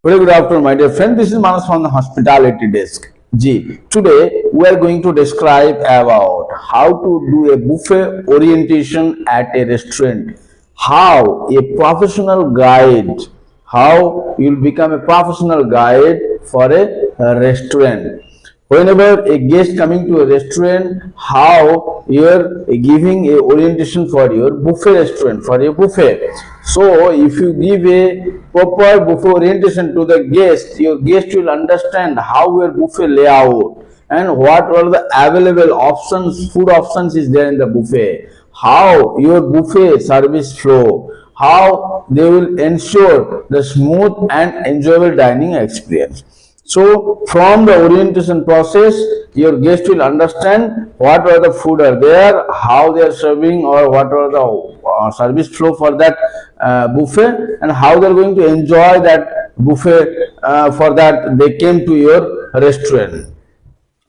Very good afternoon, my dear friend. This is Manas from the hospitality desk. G. Today we are going to describe about how to do a buffet orientation at a restaurant. How a professional guide, how you will become a professional guide for a restaurant. Whenever a guest coming to a restaurant, how you are giving a orientation for your buffet restaurant, for a buffet. So if you give a proper buffet orientation to the guest, your guest will understand how your buffet layout and what are the available options, food options is there in the buffet, how your buffet service flow, how they will ensure the smooth and enjoyable dining experience. So from the orientation process, your guest will understand what are the food are there, how they are serving, or what are the service flow for that buffet, and how they are going to enjoy that buffet. For that they came to your restaurant.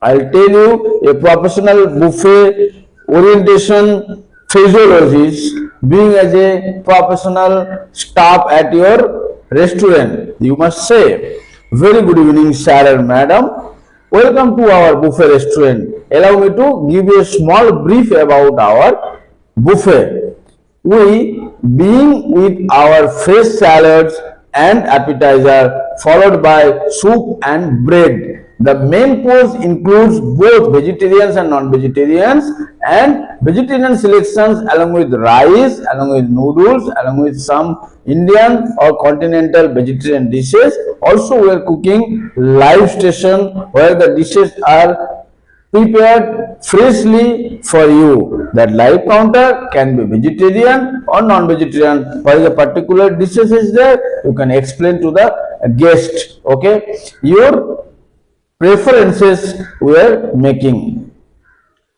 I'll tell you a professional buffet orientation physiologist being as a professional staff at your restaurant. You must say, very good evening, sir and madam. Welcome to our buffet restaurant. Allow me to give you a small brief about our buffet. We being with our fresh salads and appetizer followed by soup and bread. The main course includes both vegetarians and non-vegetarians, and vegetarian selections along with rice, along with noodles, along with some Indian or continental vegetarian dishes. Also we are cooking live station where the dishes are prepared freshly for you. That live counter can be vegetarian or non-vegetarian. What is the particular dishes is there, you can explain to the guest. Okay, your preferences we are making.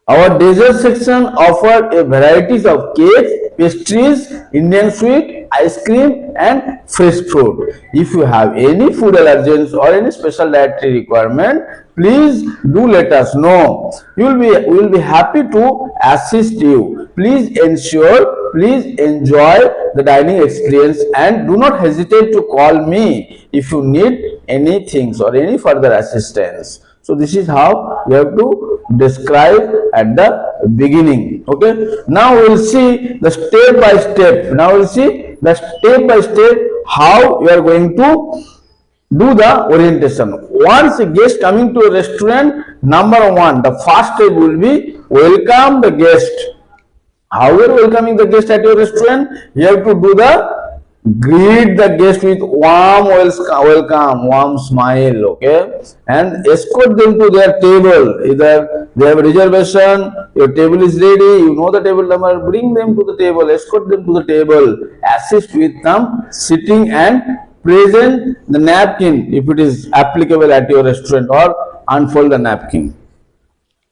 Our dessert section offer a varieties of cakes, pastries, Indian sweet, ice cream and fresh fruit. If you have any food allergens or any special dietary requirement, please do let us know. We will be happy to assist you. Please enjoy the dining experience and do not hesitate to call me if you need anything or any further assistance. So this is how you have to describe at the beginning. Okay, now we will see the step by step. Now we will see the step by step how you are going to do the orientation. Once a guest coming to a restaurant, number one, the first step will be welcome the guest. How you are welcoming the guest at your restaurant? You have to do the greet the guest with warm welcome, warm smile, okay, and escort them to their table. Either they have a reservation, your table is ready, you know the table number, bring them to the table, escort them to the table, assist with them sitting and present the napkin if it is applicable at your restaurant, or unfold the napkin.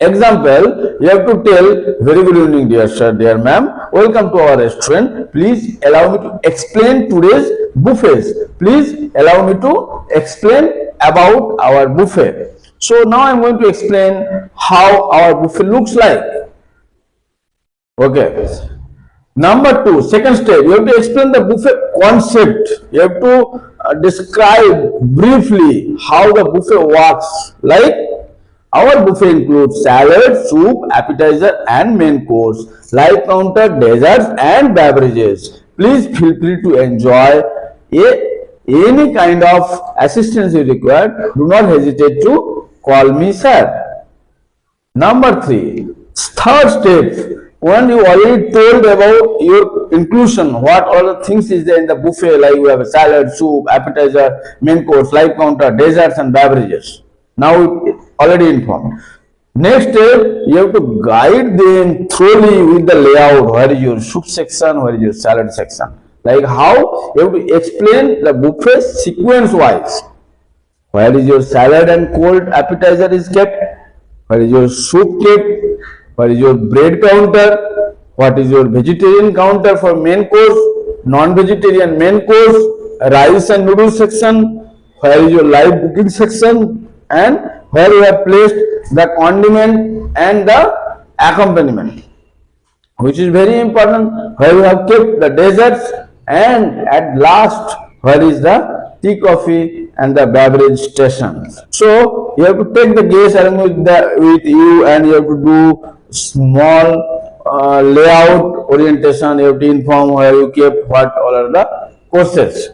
Example, you have to tell, very good evening dear sir, dear ma'am, welcome to our restaurant. Please allow me to explain today's buffets. Please allow me to explain about our buffet. So now I am going to explain how our buffet looks like. Okay. Number two, second step, you have to explain the buffet concept. You have to describe briefly how the buffet works. Like, our buffet includes salad, soup, appetizer and main course, live counter, desserts and beverages. Please feel free to enjoy any kind of assistance you require. Do not hesitate to call me sir. Number three, third step, when you already told about your inclusion, what all the things is there in the buffet, like you have a salad, soup, appetizer, main course, live counter, desserts and beverages. Now already informed. Next step, you have to guide them thoroughly with the layout. Where is your soup section, where is your salad section, like how you have to explain the buffet sequence wise. Where is your salad and cold appetizer is kept, where is your soup kept, where is your bread counter, what is your vegetarian counter for main course, non-vegetarian main course, rice and noodle section, where is your live cooking section, and where you have placed the condiment and the accompaniment, which is very important, where you have kept the desserts, and at last where is the tea, coffee and the beverage station. So you have to take the guest along with you, and you have to do small layout orientation. You have to inform where you kept what all are the courses.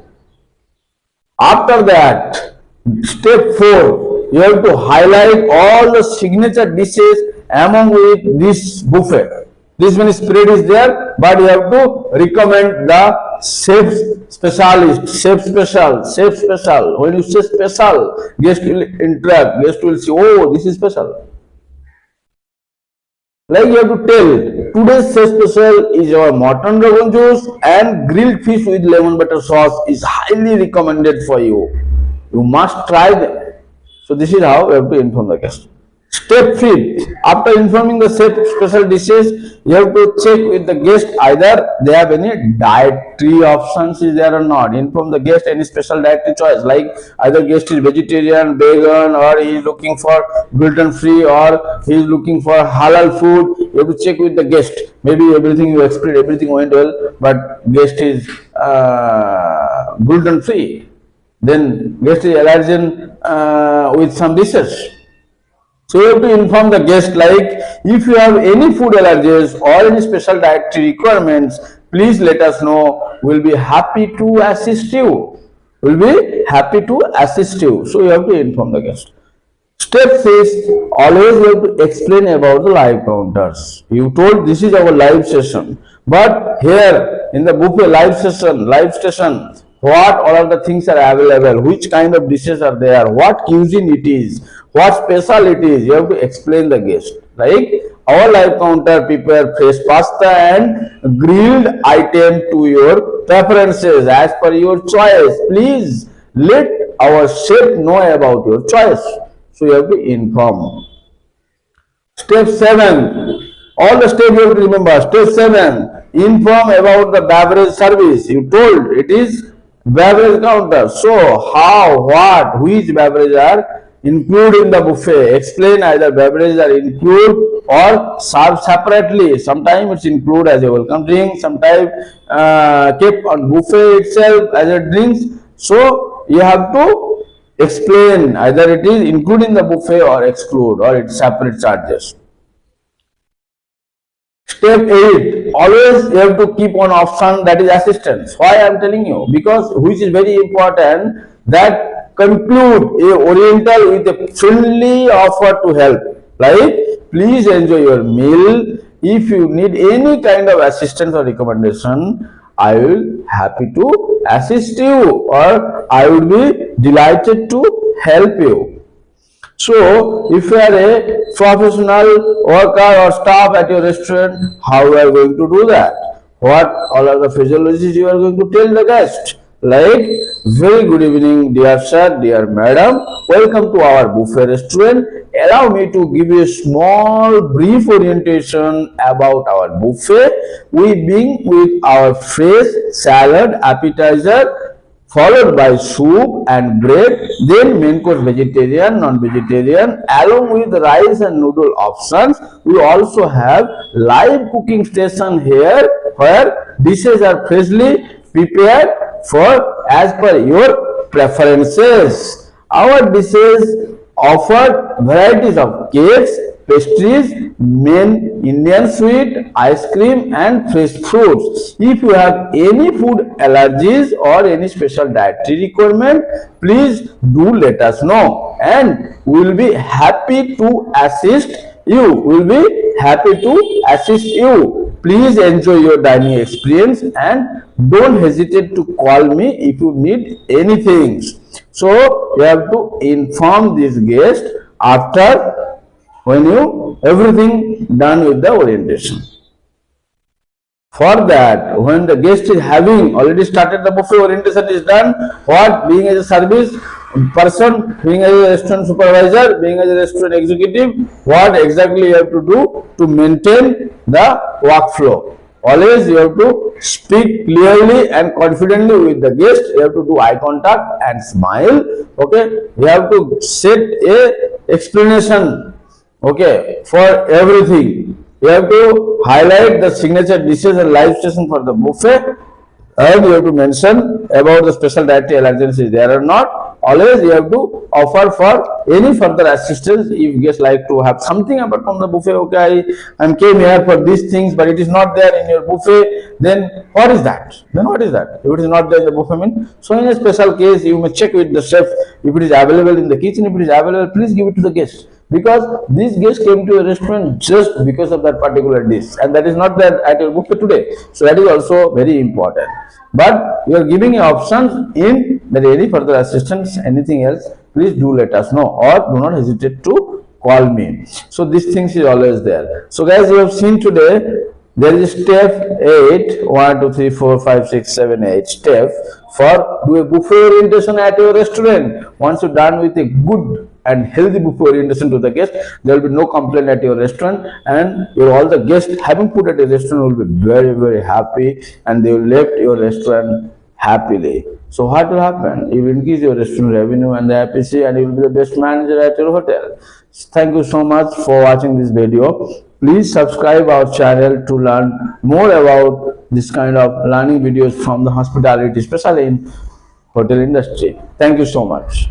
After that, step 4, you have to highlight all the signature dishes among with this buffet. This many spread is there, but you have to recommend the chef specialist, chef special, chef special. When you say special, guest will interact, guest will say, oh, this is special. Like you have to tell, today's chef special is our mutton rogan juice and grilled fish with lemon butter sauce is highly recommended for you. You must try them. So this is how you have to inform the guest. Step 5, after informing the chef special dishes, you have to check with the guest either they have any dietary options is there or not. Inform the guest any special dietary choice, like either guest is vegetarian, vegan, or he is looking for gluten free, or he is looking for halal food. You have to check with the guest. Maybe everything you explained, everything went well, but guest is gluten free. Then guest is allergen with some dishes. So you have to inform the guest, like if you have any food allergies or any special dietary requirements, please let us know. We'll be happy to assist you. We'll be happy to assist you. So you have to inform the guest. Step 6, always you have to explain about the live counters. You told this is our live session, but here in the buffet live station, what all of the things are available, which kind of dishes are there, what cuisine it is, what special it is, you have to explain the guest. Like our live counter prepare fresh pasta and grilled item to your preferences as per your choice. Please let our chef know about your choice. So you have to inform. Step 7, all the steps you have to remember. Step 7, inform about the beverage service. You told it is beverage counter. So how, what, which beverages are included in the buffet? Explain either beverages are included or served separately. Sometimes it's included as a welcome drink, sometimes kept on buffet itself as a drinks. So you have to explain either it is included in the buffet or exclude, or it's separate charges. Step 8, always you have to keep on option, that is assistance. Why I am telling you? Because which is very important, that conclude a oriental with a friendly offer to help. Like, please enjoy your meal. If you need any kind of assistance or recommendation, I will happy to assist you, or I would be delighted to help you. So, if you are a professional worker or staff at your restaurant, how you are going to do that? What all are the physiologies you are going to tell the guest? Like, very good evening, dear sir, dear madam. Welcome to our buffet restaurant. Allow me to give you a small brief orientation about our buffet. We begin with our fresh salad, appetizer, followed by soup and bread, then main course vegetarian, non-vegetarian, along with rice and noodle options. We also have live cooking station here, where dishes are freshly prepared for as per your preferences. Our dishes offer varieties of cakes, pastries, main Indian sweet, ice cream and fresh fruits. If you have any food allergies or any special dietary requirement, please do let us know, and we will be happy to assist you. We will be happy to assist you. Please enjoy your dining experience and don't hesitate to call me if you need anything. So you have to inform this guest after when you everything done with the orientation. For that, when the guest is having already started the buffet, orientation is done. What, being as a service person, being as a restaurant supervisor, being as a restaurant executive, what exactly you have to do to maintain the workflow? Always you have to speak clearly and confidently with the guest. You have to do eye contact and smile. Okay, you have to set a explanation. Okay, for everything. You have to highlight the signature dishes and live station for the buffet, and you have to mention about the special dietary allergens is there or not. always you have to offer for any further assistance. If guests like to have something apart from the buffet, okay, I came here for these things, but it is not there in your buffet, then what is that? Then what is that? If it is not there in the buffet, mean, so in a special case, you may check with the chef if it is available in the kitchen. If it is available, please give it to the guest, because these guests came to a restaurant just because of that particular dish, and that is not there at your buffet today. So that is also very important. But you are giving options in that any further assistance, anything else, please do let us know, or do not hesitate to call me. So these things is always there. So guys, you have seen today there is step 8, 1, 2, 3, 4, 5, 6, 7, 8 step for do a buffet orientation at your restaurant. Once you're done with a good and healthy buffet orientation to the guest, there will be no complaint at your restaurant, and all the guests having food at a restaurant will be very, very happy, and they will left your restaurant happily. So what will happen? You will increase your restaurant revenue and the APC, and you will be the best manager at your hotel. Thank you so much for watching this video. Please subscribe our channel to learn more about this kind of learning videos from the hospitality, especially in hotel industry. Thank you so much.